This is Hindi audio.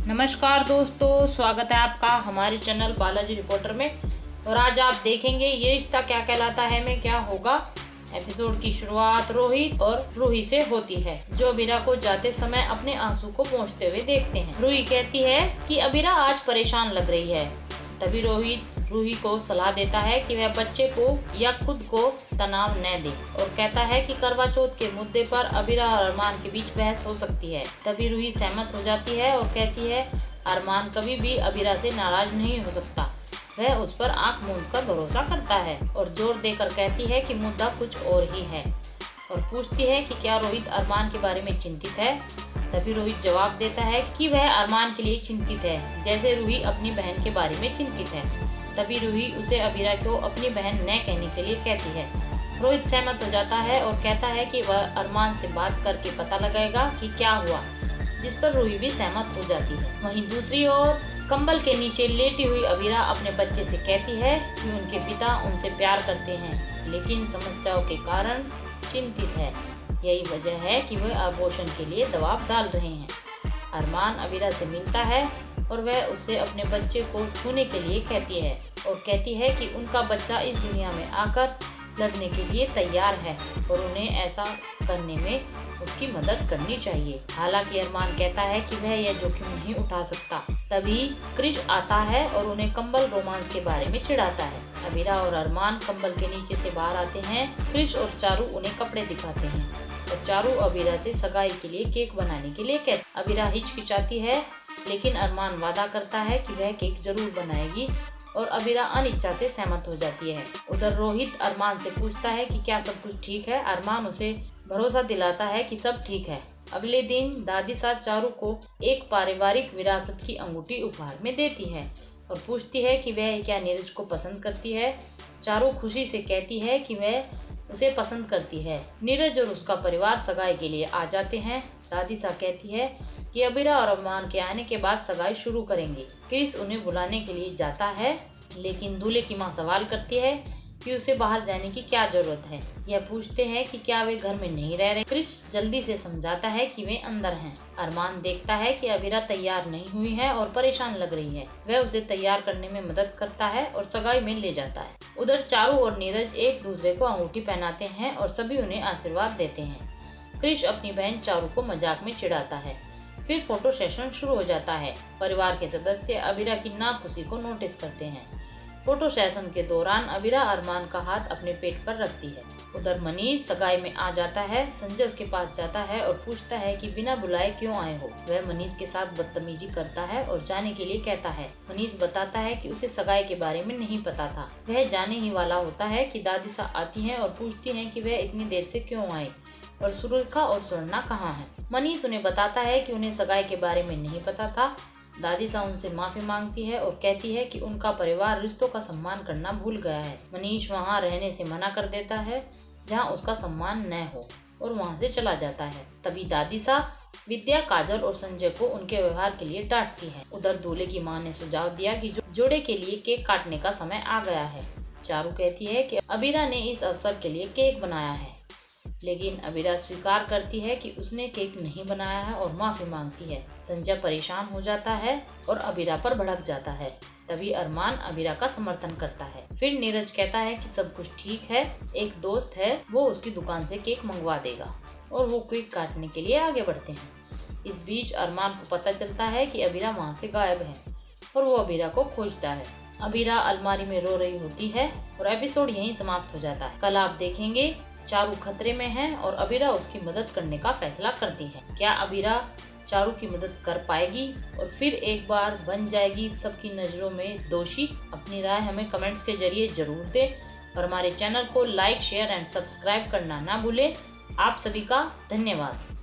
नमस्कार दोस्तों, स्वागत है आपका हमारे चैनल बालाजी रिपोर्टर में। और आज आप देखेंगे ये रिश्ता क्या कहलाता है में क्या होगा। एपिसोड की शुरुआत रोहित और रूही से होती है, जो अबीरा को जाते समय अपने आंसू को पोंछते हुए देखते हैं। रूही कहती है कि अबीरा आज परेशान लग रही है। तभी रोहित रूही को सलाह देता है कि वह बच्चे को या खुद को तनाव न दे, और कहता है कि करवा चौथ के मुद्दे पर अबीरा और अरमान के बीच बहस हो सकती है। तभी रूही सहमत हो जाती है और कहती है अरमान कभी भी अबीरा से नाराज नहीं हो सकता, वह उस पर आंख मूंद कर भरोसा करता है, और जोर देकर कहती है कि मुद्दा कुछ और ही है, और पूछती है कि क्या रोहित अरमान के बारे में चिंतित है। तभी रोहित जवाब देता है कि वह अरमान के लिए चिंतित है, जैसे रूही अपनी बहन के बारे में चिंतित है। तभी रूही उसे अबीरा को अपनी बहन न कहने के लिए कहती है। रोहित सहमत हो जाता है और कहता है कि वह अरमान से बात करके पता लगाएगा कि क्या हुआ, जिस पर रूही भी सहमत हो जाती है। वहीं दूसरी ओर कंबल के नीचे लेटी हुई अबीरा अपने बच्चे से कहती है कि उनके पिता उनसे प्यार करते हैं, लेकिन समस्याओं के कारण चिंतित है। यही वजह है कि वह आभूषण के लिए दबाव डाल रहे हैं। अरमान अबीरा से मिलता है और वह उसे अपने बच्चे को छूने के लिए कहती है, और कहती है कि उनका बच्चा इस दुनिया में आकर लड़ने के लिए तैयार है और उन्हें ऐसा करने में उसकी मदद करनी चाहिए। हालांकि अरमान कहता है कि वह यह जोखिम नहीं उठा सकता। तभी क्रिश आता है और उन्हें कंबल रोमांस के बारे में चिढ़ाता है। अबीरा और अरमान कंबल के नीचे से बाहर आते हैं। क्रिश और चारू उन्हें कपड़े दिखाते हैं और चारू अबीरा से सगाई के लिए केक बनाने के लिए कहती। अबीरा हिचकिचाती है, लेकिन अरमान वादा करता है कि वह केक जरूर बनाएगी, और अबीरा अनिच्छा से सहमत हो जाती है। उधर रोहित अरमान से पूछता है कि क्या सब कुछ ठीक है। अरमान उसे भरोसा दिलाता है कि सब ठीक है। अगले दिन दादी साहब चारू को एक पारिवारिक विरासत की अंगूठी उपहार में देती है और पूछती है कि वह क्या नीरज को पसंद करती है। चारू खुशी से कहती है कि वह उसे पसंद करती है। नीरज और उसका परिवार सगाई के लिए आ जाते हैं। दादी साहब कहती है कि अबीरा और अरमान के आने के बाद सगाई शुरू करेंगे। क्रिस उन्हें बुलाने के लिए जाता है, लेकिन दूल्हे की मां सवाल करती है कि उसे बाहर जाने की क्या जरूरत है। यह पूछते हैं कि क्या वे घर में नहीं रह रहे। क्रिस जल्दी से समझाता है कि वे अंदर हैं। अरमान देखता है कि अबीरा तैयार नहीं हुई है और परेशान लग रही है। वह उसे तैयार करने में मदद करता है और सगाई में ले जाता है। उधर चारू और नीरज एक दूसरे को अंगूठी पहनाते हैं और सभी उन्हें आशीर्वाद देते हैं। क्रिश अपनी बहन चारू को मजाक में चिढ़ाता है। फिर फोटो सेशन शुरू हो जाता है। परिवार के सदस्य अबीरा की नाखुशी को नोटिस करते हैं। फोटो सेशन के दौरान अबीरा अरमान का हाथ अपने पेट पर रखती है। उधर मनीष सगाई में आ जाता है। संजय उसके पास जाता है और पूछता है कि बिना बुलाए क्यों आए हो। वह मनीष के साथ बदतमीजी करता है और जाने के लिए कहता है। मनीष बताता है कि उसे सगाई के बारे में नहीं पता था। वह जाने ही वाला होता है कि दादी सा आती हैं और पूछती हैं कि वह इतनी देर से क्यों आए और सुरेखा और स्वर्णा कहाँ है। मनीष उन्हें बताता है कि उन्हें सगाई के बारे में नहीं पता था। दादी सा उनसे माफी मांगती है और कहती है कि उनका परिवार रिश्तों का सम्मान करना भूल गया है। मनीष वहाँ रहने से मना कर देता है जहाँ उसका सम्मान न हो, और वहाँ से चला जाता है। तभी दादी सा विद्या, काजल और संजय को उनके व्यवहार के लिए डांटती है। उधर दूल्हे की माँ ने सुझाव दिया कि जोड़े के लिए केक काटने का समय आ गया है। चारू कहती है कि अबीरा ने इस अवसर के लिए केक बनाया है, लेकिन अबीरा स्वीकार करती है कि उसने केक नहीं बनाया है और माफी मांगती है। संजय परेशान हो जाता है और अबीरा पर भड़क जाता है। तभी अरमान अबीरा का समर्थन करता है। फिर नीरज कहता है कि सब कुछ ठीक है, एक दोस्त है, वो उसकी दुकान से केक मंगवा देगा, और वो केक काटने के लिए आगे बढ़ते हैं। इस बीच अरमान को पता चलता है कि अबीरा वहाँ से गायब है और वो अबीरा को खोजता है। अबीरा अलमारी में रो रही होती है और एपिसोड यहीं समाप्त हो जाता है। कल आप देखेंगे चारू खतरे में है और अबीरा उसकी मदद करने का फैसला करती है। क्या अबीरा चारू की मदद कर पाएगी और फिर एक बार बन जाएगी सबकी नजरों में दोषी? अपनी राय हमें कमेंट्स के जरिए जरूर दें, और हमारे चैनल को लाइक, शेयर एंड सब्सक्राइब करना ना भूलें। आप सभी का धन्यवाद।